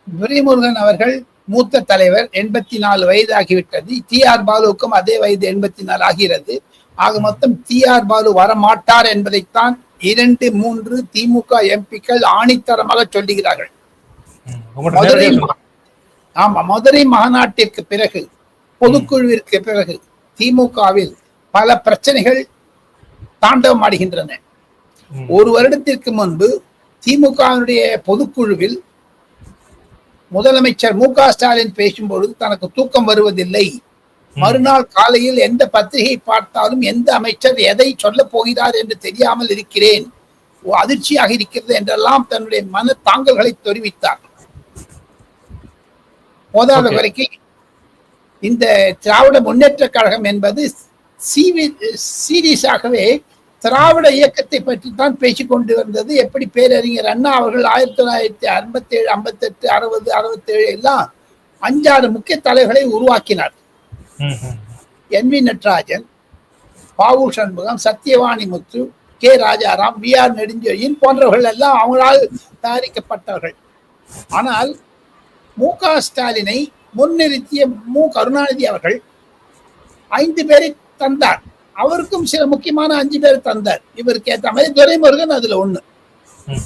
துரைமுருகன் அவர்கள் மூத்த தலைவர், 84 வயதாகிவிட்டது. டி.ஆர். பாலுவுக்கும் அதே வயது 84 ஆகிறது. ஆக மொத்தம் டி.ஆர். பாலு வரமாட்டார் என்பதைத்தான் 2, 3 திமுக எம்பிக்கள் ஆணித்தரமாக சொல்லுகிறார்கள். மதுரை மாநாட்டிற்கு பிறகு, பொதுக்குழுவிற்கு பிறகு திமுகவில் பல பிரச்சனைகள் தாண்டவம் ஆடுகின்றன. ஒரு வருடத்திற்கு முன்பு திமுகவினுடைய பொதுக்குழுவில் முதலமைச்சர் மு க ஸ்டாலின் பேசும்பொழுது தனக்கு தூக்கம் வருவதில்லை, மறுநாள் காலையில் எந்த பத்திரிகை பார்த்தாலும் எந்த அமைச்சர் எதை சொல்ல போகிறார் என்று தெரியாமல் இருக்கிறேன், அதிர்ச்சியாக இருக்கிறது என்றெல்லாம் தன்னுடைய மன தாங்கல்களை தெரிவித்தார். போதாத வரைக்கும் இந்த திராவிட முன்னேற்ற கழகம் என்பது சீரியஸாகவே திராவிட இயக்கத்தை பற்றி தான் பேசிக்கொண்டு வந்தது. எப்படி பேரறிஞர் அண்ணா அவர்கள் 1957, 58, 60, 67 எல்லாம் 5-6 முக்கிய தலைவர்களை உருவாக்கினார். என்.வி. நடராஜன், பாவு சண்முகம், சத்தியவாணி முத்து, கே. ராஜாராம், வி.ஆர். நெடுஞ்செழியன் போன்றவர்கள் எல்லாம் அவங்களால் தயாரிக்கப்பட்டவர்கள். ஆனால் மு க ஸ்டாலினை முன்னிறுத்திய மு கருணாநிதி அவர்கள் 5 பேரை தந்தார். அவருக்கும் சில முக்கியமான 5 பேர் தந்தார். இவருக்கு ஏற்ற மாதிரி துரைமுருகன் அதுல ஒண்ணு.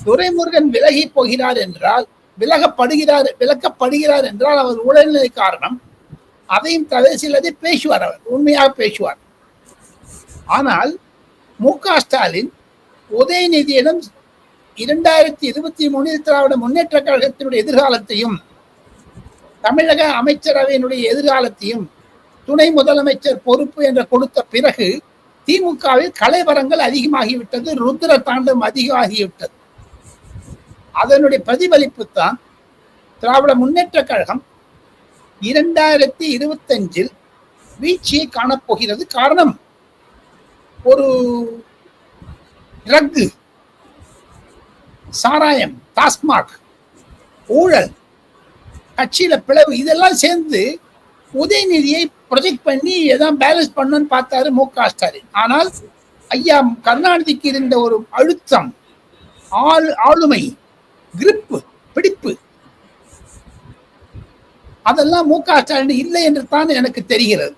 துரைமுருகன் விலகி போகிறார் என்றால், விலக்கப்படுகிறார் என்றால் அவர் உடல்நிலை காரணம். அதையும் தவிர சிலதை பேசுவார், அவர் உண்மையாக பேசுவார். ஆனால் மு க ஸ்டாலின் உதயநிதியிடம் 2023 திராவிட முன்னேற்ற கழகத்தினுடைய எதிர்காலத்தையும் தமிழக அமைச்சரவையினுடைய எதிர்காலத்தையும் துணை முதலமைச்சர் பொறுப்பு என்று கொடுத்த பிறகு திமுகவில் கலைவரங்கள் அதிகமாகிவிட்டது, ருத்ர தாண்டம் அதிகமாகிவிட்டது. அதனுடைய பிரதிபலிப்பு தான் திராவிட முன்னேற்ற கழகம் 2025 வீழ்ச்சியை காணப்போகிறது. காரணம், ஒரு ட்ரக், சாராயம், டாஸ்மாக், ஊழல், கட்சியில பிளவு, இதெல்லாம் சேர்ந்து உதயநிதியை ப்ரொஜெக்ட் பண்ணி எதாவது பேலன்ஸ் பண்ணணும்னு பார்த்தாரு மு க ஸ்டாலின். ஆனால் ஐயா கருணாநிதிக்கு இருந்த ஒரு அழுத்தம், ஆளுமை, கிரிப்பு, பிடிப்பு, அதெல்லாம் மு க ஸ்டாலின் இல்லை என்று தான் எனக்கு தெரிகிறது.